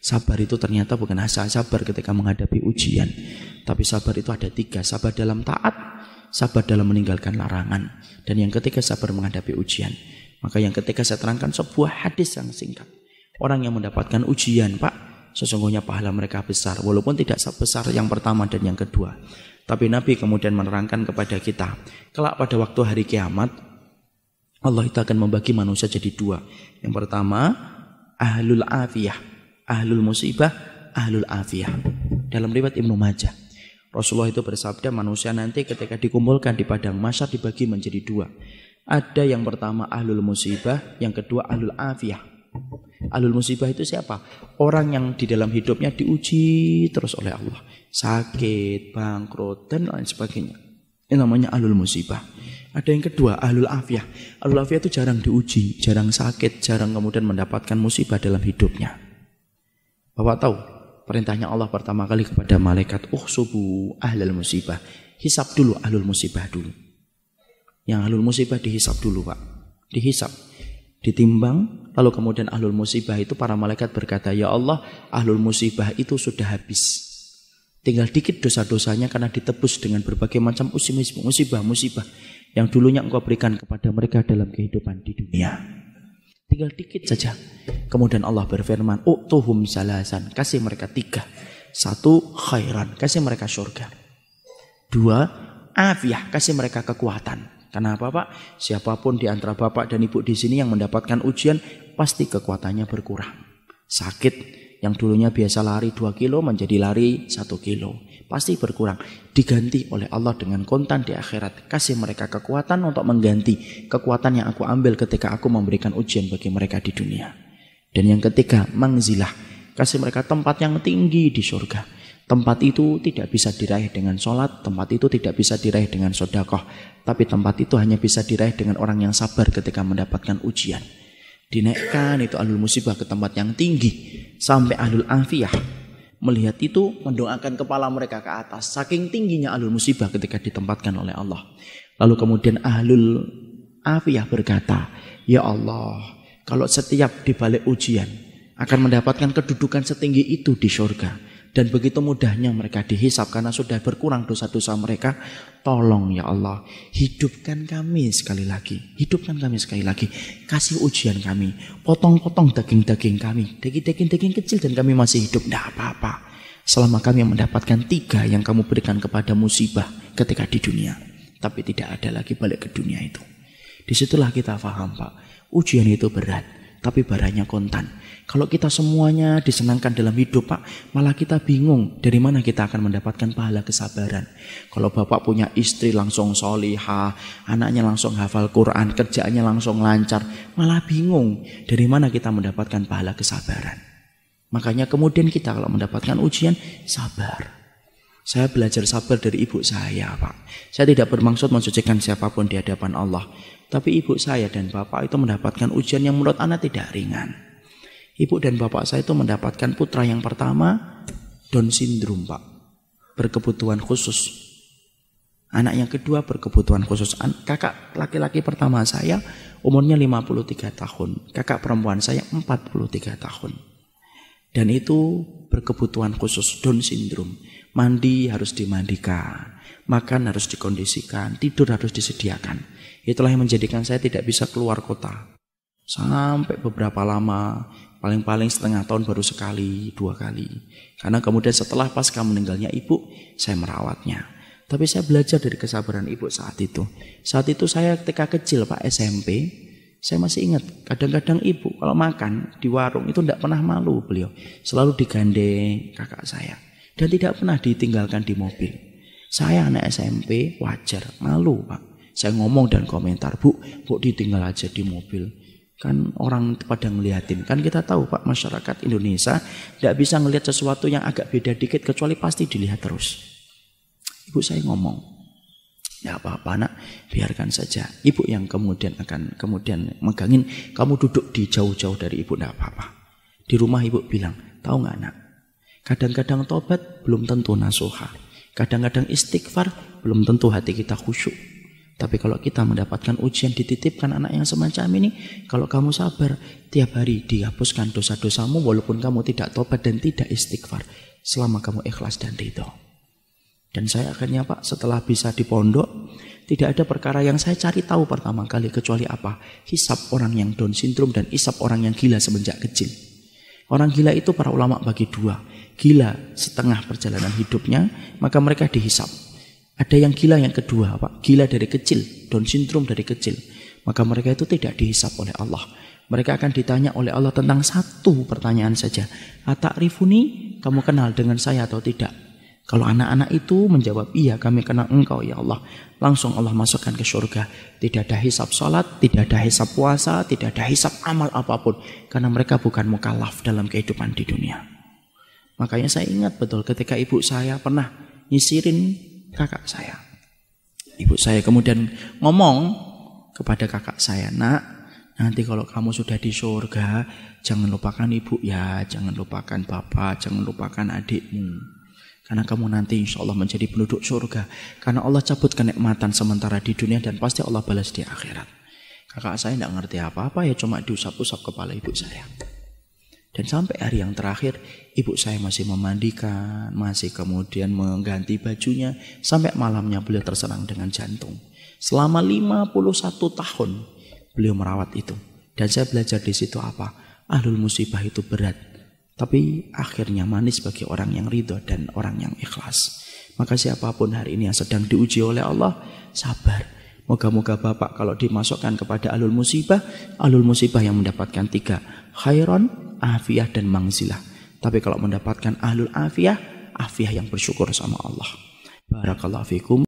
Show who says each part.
Speaker 1: Sabar itu ternyata bukan hanya sabar ketika menghadapi ujian, tapi sabar itu ada 3. Sabar dalam taat, sabar dalam meninggalkan larangan, dan yang ketiga sabar menghadapi ujian. Maka yang ketiga saya terangkan sebuah hadis yang singkat. Orang yang mendapatkan ujian, Pak, sesungguhnya pahala mereka besar, walaupun tidak sebesar yang pertama dan yang kedua. Tapi Nabi kemudian menerangkan kepada kita, kelak pada waktu hari kiamat, Allah itu akan membagi manusia jadi 2. Yang pertama, ahlul afiyah, ahlul musibah, ahlul afiyah. Dalam riwayat Ibnu Majah, Rasulullah itu bersabda, manusia nanti ketika dikumpulkan di padang mahsyar dibagi menjadi 2. Ada yang pertama ahlul musibah, yang kedua ahlul afiyah. Ahlul musibah itu siapa? Orang yang di dalam hidupnya diuji terus oleh Allah, sakit, bangkrut, dan lain sebagainya. Ini namanya ahlul musibah. Ada yang kedua, ahlul afiyah. Ahlul afiyah itu jarang diuji, jarang sakit, jarang kemudian mendapatkan musibah dalam hidupnya. Bapak tahu perintahnya Allah pertama kali kepada malaikat, uhsubu ahlul musibah. Hisab dulu ahlul musibah dulu. Yang ahlul musibah dihisab dulu, Pak. Dihisab, ditimbang, lalu kemudian ahlul musibah itu para malaikat berkata, ya Allah, ahlul musibah itu sudah habis. Tinggal dikit dosa-dosanya karena ditebus dengan berbagai macam musibah-musibah yang dulunya engkau berikan kepada mereka dalam kehidupan di dunia. Tinggal dikit saja. Kemudian Allah berfirman, u'tuhum salasan, kasih mereka 3. 1, khairan, kasih mereka surga. 2, afiyah, kasih mereka kekuatan. Kenapa, Pak? Siapapun di antara Bapak dan Ibu di sini yang mendapatkan ujian, pasti kekuatannya berkurang. Sakit, yang dulunya biasa lari 2 kilo menjadi lari 1 kilo. Pasti berkurang. Diganti oleh Allah dengan kontan di akhirat. Kasih mereka kekuatan untuk mengganti kekuatan yang aku ambil ketika aku memberikan ujian bagi mereka di dunia. Dan yang ketiga, mangzilah. Kasih mereka tempat yang tinggi di surga. Tempat itu tidak bisa diraih dengan sholat. Tempat itu tidak bisa diraih dengan sedekah. Tapi tempat itu hanya bisa diraih dengan orang yang sabar ketika mendapatkan ujian. Dinaikkan itu ahlul musibah ke tempat yang tinggi. Sampai ahlul afiyah melihat itu mendoakan kepala mereka ke atas. Saking tingginya ahlul musibah ketika ditempatkan oleh Allah. Lalu kemudian ahlul afiyah berkata, ya Allah, kalau setiap dibalik ujian akan mendapatkan kedudukan setinggi itu di surga, dan begitu mudahnya mereka dihisab karena sudah berkurang dosa-dosa mereka, tolong ya Allah, hidupkan kami sekali lagi. Hidupkan kami sekali lagi. Kasih ujian kami. Potong-potong daging-daging kami. Daging-daging kecil dan kami masih hidup. Tidak apa-apa. Selama kami mendapatkan 3 yang kamu berikan kepada musibah ketika di dunia. Tapi tidak ada lagi balik ke dunia itu. Disitulah kita paham, Pak. Ujian itu berat, tapi barangnya kontan. Kalau kita semuanya disenangkan dalam hidup, Pak, malah kita bingung dari mana kita akan mendapatkan pahala kesabaran. Kalau Bapak punya istri langsung solihah, anaknya langsung hafal Quran, kerjaannya langsung lancar, malah bingung dari mana kita mendapatkan pahala kesabaran. Makanya kemudian kita kalau mendapatkan ujian, sabar. Saya belajar sabar dari ibu saya, Pak. Saya tidak bermaksud mensucikan siapapun di hadapan Allah. Tapi ibu saya dan bapak itu mendapatkan ujian yang menurut anak tidak ringan. Ibu dan bapak saya itu mendapatkan putra yang pertama Down syndrome, Pak. Berkebutuhan khusus. Anak yang kedua berkebutuhan khusus. Kakak laki-laki pertama saya umurnya 53 tahun. Kakak perempuan saya 43 tahun. Dan itu berkebutuhan khusus, Down syndrome. Mandi harus dimandikan, makan harus dikondisikan, tidur harus disediakan. Itulah yang menjadikan saya tidak bisa keluar kota. Sampai beberapa lama, paling-paling setengah tahun baru sekali, 2 kali. Karena kemudian setelah pasca meninggalnya ibu, saya merawatnya. Tapi saya belajar dari kesabaran ibu saat itu. Saat itu saya ketika kecil, Pak, SMP, saya masih ingat, kadang-kadang ibu kalau makan di warung itu tidak pernah malu beliau. Selalu digandeng kakak saya. Dan tidak pernah ditinggalkan di mobil. Saya anak SMP, wajar, malu, Pak. Saya ngomong dan komentar, Bu ditinggal aja di mobil. Kan orang pada ngeliatin. Kan kita tahu, Pak, masyarakat Indonesia tidak bisa ngelihat sesuatu yang agak beda dikit, kecuali pasti dilihat terus. Ibu saya ngomong, ya apa-apa nak, biarkan saja. Ibu yang kemudian akan megangin, kamu duduk di jauh-jauh dari ibu, tidak apa-apa. Di rumah ibu bilang, tahu nggak nak, kadang-kadang tobat belum tentu nasuha. Kadang-kadang istighfar belum tentu hati kita khusyuk. Tapi kalau kita mendapatkan ujian, dititipkan anak yang semacam ini, kalau kamu sabar, tiap hari dihapuskan dosa-dosamu walaupun kamu tidak tobat dan tidak istighfar, selama kamu ikhlas dan ridho. Dan saya akhirnya Pak, setelah bisa di pondok, tidak ada perkara yang saya cari tahu pertama kali kecuali apa? Hisab orang yang Down syndrome dan hisab orang yang gila semenjak kecil. Orang gila itu para ulama bagi dua. Gila setengah perjalanan hidupnya, maka mereka dihisab. Ada yang gila yang kedua, Pak, gila dari kecil, Down syndrome dari kecil. Maka mereka itu tidak dihisab oleh Allah. Mereka akan ditanya oleh Allah tentang satu pertanyaan saja. Ata'rifuni, kamu kenal dengan saya atau tidak? Kalau anak-anak itu menjawab, iya kami kenal engkau ya Allah, langsung Allah masukkan ke surga. Tidak ada hisab salat, tidak ada hisab puasa, tidak ada hisab amal apapun. Karena mereka bukan mukallaf dalam kehidupan di dunia. Makanya saya ingat betul ketika ibu saya pernah nyisirin kakak saya. Ibu saya kemudian ngomong kepada kakak saya, nak, nanti kalau kamu sudah di surga, jangan lupakan ibu ya, jangan lupakan bapak, jangan lupakan adikmu. Karena kamu nanti insya Allah menjadi penduduk surga. Karena Allah cabut kenikmatan sementara di dunia dan pasti Allah balas di akhirat. Kakak saya tidak ngerti apa-apa, ya cuma diusap-usap kepala ibu saya. Dan sampai hari yang terakhir, ibu saya masih memandikan, masih kemudian mengganti bajunya, sampai malamnya beliau terserang dengan jantung. Selama 51 tahun beliau merawat itu. Dan saya belajar di situ apa? Ahlul musibah itu berat, tapi akhirnya manis bagi orang yang ridho dan orang yang ikhlas. Maka siapapun hari ini yang sedang diuji oleh Allah, sabar. Moga-moga Bapak kalau dimasukkan kepada ahlul musibah yang mendapatkan 3, khairon, afiyah dan mangzilah. Tapi kalau mendapatkan ahlul afiyah yang bersyukur sama Allah. Barakallahu fikum.